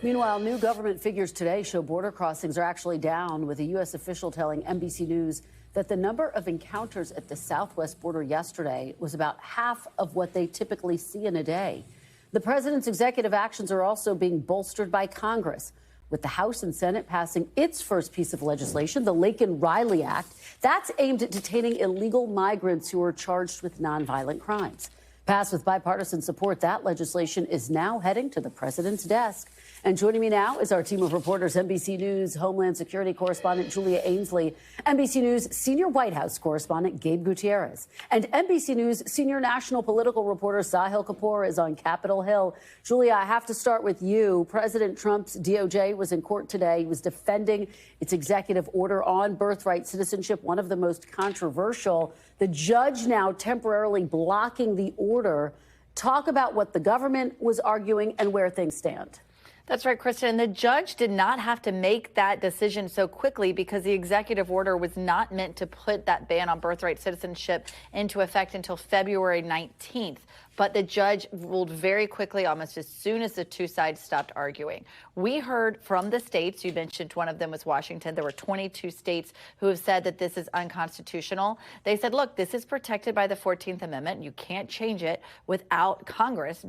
Meanwhile, new government figures today show border crossings are actually down, with a U.S. official telling NBC News that the number of encounters at the southwest border yesterday was about half of what they typically see in a day. The president's executive actions are also being bolstered by Congress, with the House and Senate passing its first piece of legislation, the Laken-Riley Act. That's aimed at detaining illegal migrants who are charged with nonviolent crimes. Passed with bipartisan support, that legislation is now heading to the president's desk. And joining me now is our team of reporters, NBC News Homeland Security correspondent Julia Ainsley, NBC News senior White House correspondent Gabe Gutierrez, and NBC News senior national political reporter Sahil Kapur is on Capitol Hill. Julia, I have to start with you. President Trump's DOJ was in court today. He was defending its executive order on birthright citizenship, one of the most controversial. The judge now temporarily blocking the order. Talk about what the government was arguing and where things stand. That's right, Kristen. And the judge did not have to make that decision so quickly because the executive order was not meant to put that ban on birthright citizenship into effect until February 19th. But the judge ruled very quickly, almost as soon as the two sides stopped arguing. We heard from the states. You mentioned one of them was Washington. There were 22 states who have said that this is unconstitutional. They said, look, this is protected by the 14th Amendment. You can't change it without Congress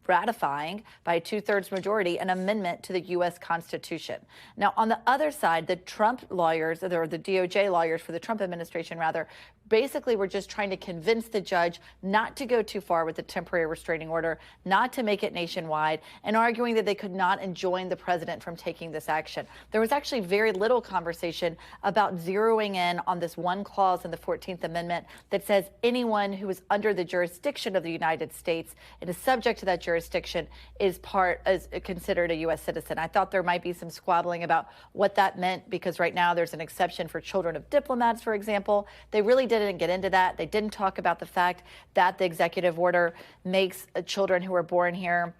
ratifying by a 2/3 majority an amendment to the U.S. Constitution. Now, on the other side, the Trump lawyers, or the DOJ lawyers for the Trump administration, rather, basically were just trying to convince the judge not to go too far with the temporary restraining order, not to make it nationwide, and arguing that they could not enjoin the president from taking this action. There was actually very little conversation about zeroing in on this one clause in the 14th Amendment that says anyone who is under the jurisdiction of the United States and is subject to that jurisdiction is considered a U.S. citizen. I thought there might be some squabbling about what that meant because right now there's an exception for children of diplomats, for example. They really didn't get into that. They didn't talk about the fact that the executive order makes children who are born here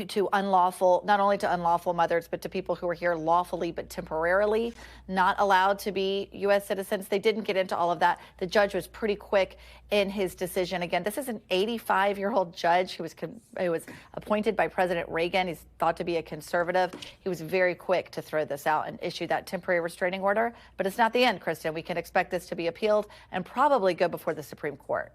to unlawful, not only to unlawful mothers, but to people who are here lawfully but temporarily not allowed to be U.S. citizens. They didn't get into all of that. The judge was pretty quick in his decision. Again, this is an 85-year-old judge who was appointed by President Reagan. He's thought to be a conservative. He was very quick to throw this out and issue that temporary restraining order. But it's not the end, Kristen. We can expect this to be appealed and probably go before the Supreme Court.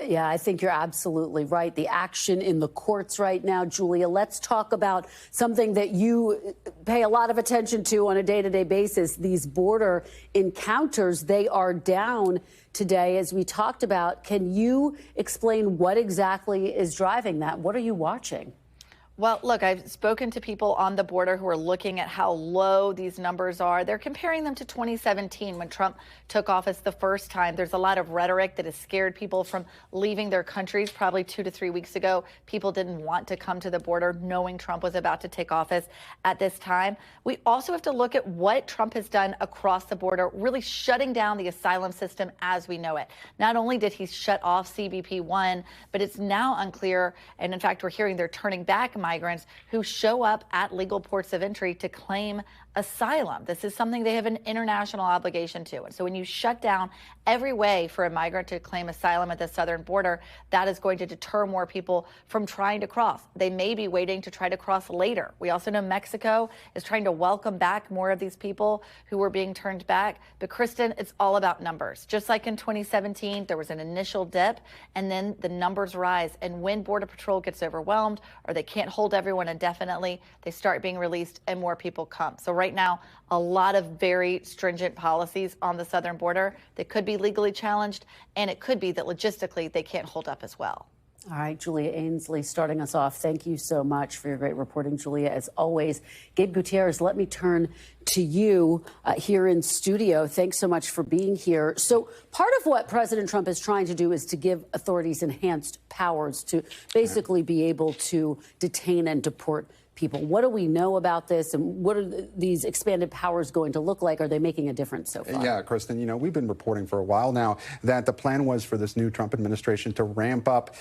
Yeah, I think you're absolutely right. The action in the courts right now, Julia, let's talk about something that you pay a lot of attention to on a day-to-day basis. These border encounters, they are down today, as we talked about. Can you explain what exactly is driving that? What are you watching? Well, look, I've spoken to people on the border who are looking at how low these numbers are. They're comparing them to 2017 when Trump took office the first time. There's a lot of rhetoric that has scared people from leaving their countries. Probably 2 to 3 weeks ago, people didn't want to come to the border knowing Trump was about to take office at this time. We also have to look at what Trump has done across the border, really shutting down the asylum system as we know it. Not only did he shut off CBP-1, but it's now unclear, and in fact, we're hearing they're turning back migrants who show up at legal ports of entry to claim asylum. This is something they have an international obligation to. And so when you shut down every way for a migrant to claim asylum at the southern border, that is going to deter more people from trying to cross. They may be waiting to try to cross later. We also know Mexico is trying to welcome back more of these people who were being turned back. But Kristen, it's all about numbers. Just like in 2017, there was an initial dip and then the numbers rise. And when Border Patrol gets overwhelmed or they can't hold everyone indefinitely, they start being released and more people come. So right now, a lot of very stringent policies on the southern border that could be legally challenged, and it could be that logistically they can't hold up as well. All right, Julia Ainsley starting us off. Thank you so much for your great reporting, Julia, as always. Gabe Gutierrez, let me turn to you here in studio. Thanks so much for being here. So part of what President Trump is trying to do is to give authorities enhanced powers to basically be able to detain and deport people. What do we know about this, and what are these expanded powers going to look like? Are they making a difference so far? Yeah, Kristen, you know, we've been reporting for a while now that the plan was for this new Trump administration to ramp up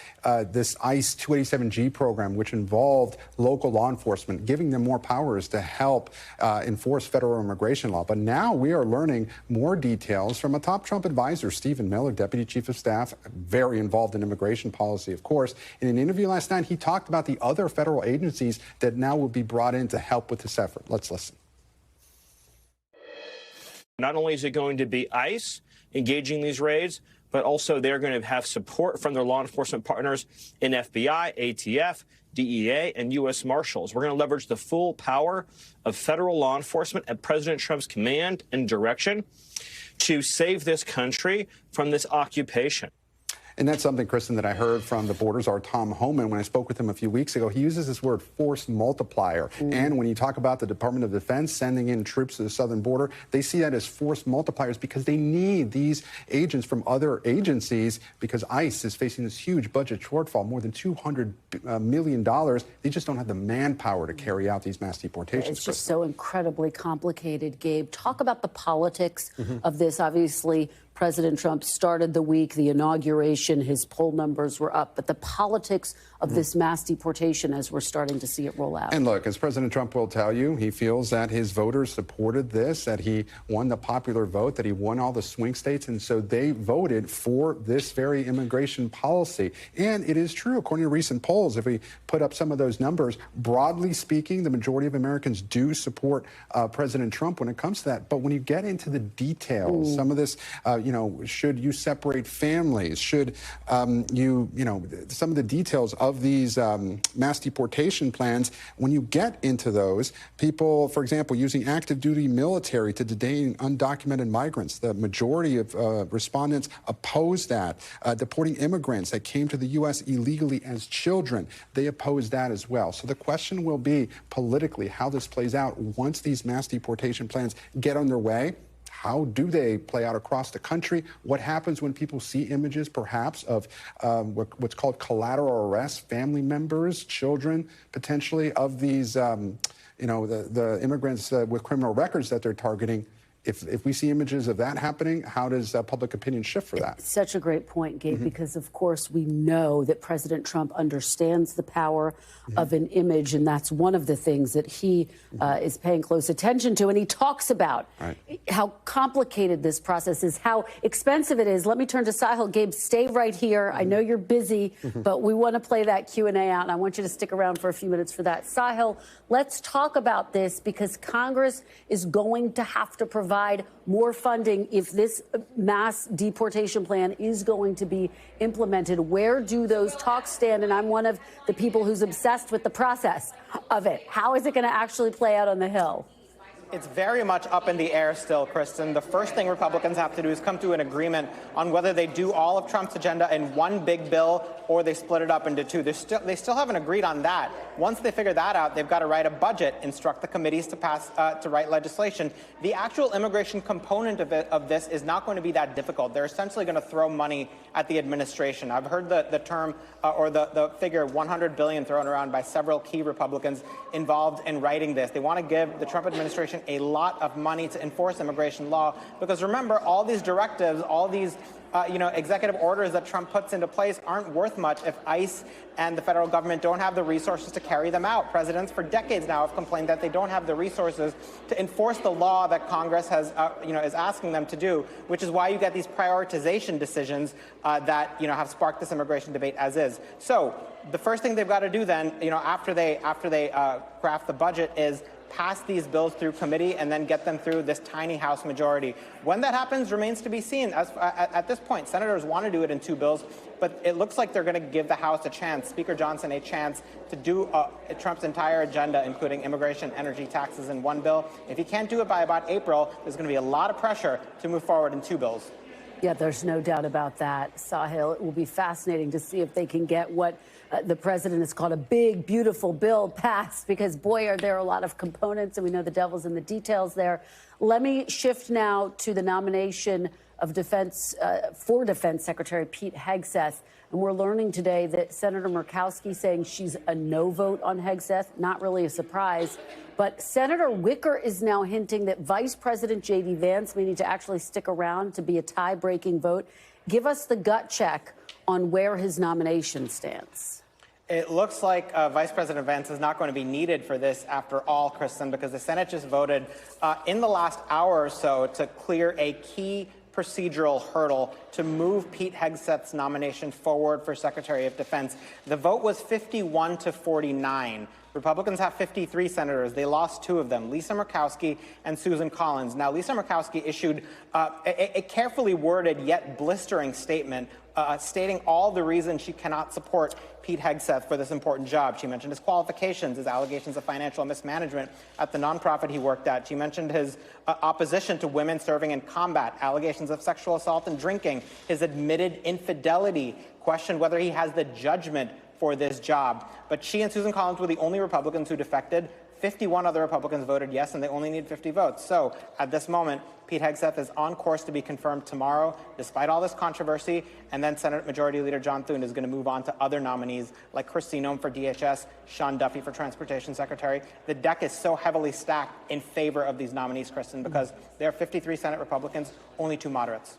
this ICE 287G program, which involved local law enforcement, giving them more powers to help enforce federal immigration law. But now we are learning more details from a top Trump advisor, Stephen Miller, Deputy Chief of Staff, very involved in immigration policy, of course. In an interview last night, he talked about the other federal agencies that now will be brought in to help with this effort. Let's listen. Not only is it going to be ICE engaging these raids, but also they're going to have support from their law enforcement partners in FBI, ATF, DEA, and U.S. Marshals. We're going to leverage the full power of federal law enforcement at President Trump's command and direction to save this country from this occupation. And that's something, Kristen, that I heard from the border czar, Tom Homan, when I spoke with him a few weeks ago. He uses this word force multiplier. And when you talk about the Department of Defense sending in troops to the southern border, they see that as force multipliers because they need these agents from other agencies because ICE is facing this huge budget shortfall, more than $200 million. They just don't have the manpower to carry out these mass deportations. It's just so incredibly complicated, Gabe. Talk about the politics of this. Obviously, President Trump started the week, the inauguration, his poll numbers were up, but the politics of this mass deportation as we're starting to see it roll out. And look, as President Trump will tell you, he feels that his voters supported this, that he won the popular vote, that he won all the swing states, and so they voted for this very immigration policy. And it is true, according to recent polls, if we put up some of those numbers, broadly speaking, the majority of Americans do support President Trump when it comes to that. But when you get into the details, some of this, should you separate families? Should some of the details of these mass deportation plans, when you get into those, people, for example, using active duty military to detain undocumented migrants, the majority of respondents oppose that. Deporting immigrants that came to the U.S. illegally as children, they oppose that as well. So the question will be politically how this plays out once these mass deportation plans get underway. How do they play out across the country? What happens when people see images, perhaps, of what's called collateral arrest, family members, children, potentially, of these, the immigrants with criminal records that they're targeting? If we see images of that happening, how does public opinion shift for that? Such a great point, Gabe, because, of course, we know that President Trump understands the power of an image, and that's one of the things that he is paying close attention to. And he talks about how complicated this process is, how expensive it is. Let me turn to Sahil. Gabe, stay right here. I know you're busy, but we want to play that Q&A out, and I want you to stick around for a few minutes for that. Sahil, let's talk about this because Congress is going to have to provide more funding if this mass deportation plan is going to be implemented. Where do those talks stand? And I'm one of the people who's obsessed with the process of it. How is it going to actually play out on the Hill? It's very much up in the air still, Kristen. The first thing Republicans have to do is come to an agreement on whether they do all of Trump's agenda in one big bill or they split it up into two. They still haven't agreed on that. Once they figure that out, they've got to write a budget, instruct the committees to pass, to write legislation. The actual immigration component of this is not going to be that difficult. They're essentially going to throw money at the administration. I've heard the term or the figure $100 billion thrown around by several key Republicans involved in writing this. They want to give the Trump administration a lot of money to enforce immigration law because remember, all these directives, all these executive orders that Trump puts into place aren't worth much if ICE and the federal government don't have the resources to carry them out. Presidents for decades now have complained that they don't have the resources to enforce the law that Congress has, is asking them to do, which is why you get these prioritization decisions that, have sparked this immigration debate as is. So the first thing they've got to do then, after they craft the budget is pass these bills through committee and then get them through this tiny House majority. When that happens remains to be seen. At this point, senators want to do it in two bills, but it looks like they're going to give the House a chance, Speaker Johnson a chance to do Trump's entire agenda, including immigration, energy, taxes in one bill. If he can't do it by about April, there's going to be a lot of pressure to move forward in two bills. Yeah, there's no doubt about that, Sahil. It will be fascinating to see if they can get what the president has called a big, beautiful bill passed, because, boy, are there a lot of components, and we know the devil's in the details there. Let me shift now to the nomination of Defense Secretary Pete Hegseth. And we're learning today that Senator Murkowski saying she's a no vote on Hegseth, not really a surprise. But Senator Wicker is now hinting that Vice President J.D. Vance may need to actually stick around to be a tie-breaking vote. Give us the gut check on where his nomination stands. It looks like Vice President Vance is not going to be needed for this after all, Kristen, because the Senate just voted in the last hour or so to clear a key procedural hurdle to move Pete Hegseth's nomination forward for Secretary of Defense. The vote was 51 to 49 Republicans have 53 senators. They lost 2 of them, Lisa Murkowski and Susan Collins. Now, Lisa Murkowski issued a carefully worded yet blistering statement stating all the reasons she cannot support Pete Hegseth for this important job. She mentioned his qualifications, his allegations of financial mismanagement at the nonprofit he worked at. She mentioned his opposition to women serving in combat, allegations of sexual assault and drinking, his admitted infidelity, questioned whether he has the judgment for this job. But she and Susan Collins were the only Republicans who defected. 51 other Republicans voted yes, and they only need 50 votes. So at this moment, Pete Hegseth is on course to be confirmed tomorrow, despite all this controversy. And then Senate Majority Leader John Thune is going to move on to other nominees like Christine Noem for DHS, Sean Duffy for Transportation Secretary. The deck is so heavily stacked in favor of these nominees, Kristen, because there are 53 Senate Republicans, only 2 moderates.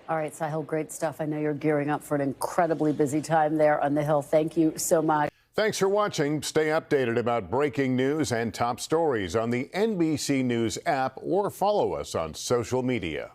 All right, Sahil, great stuff. I know you're gearing up for an incredibly busy time there on the Hill. Thank you so much. Thanks for watching. Stay updated about breaking news and top stories on the NBC News app or follow us on social media.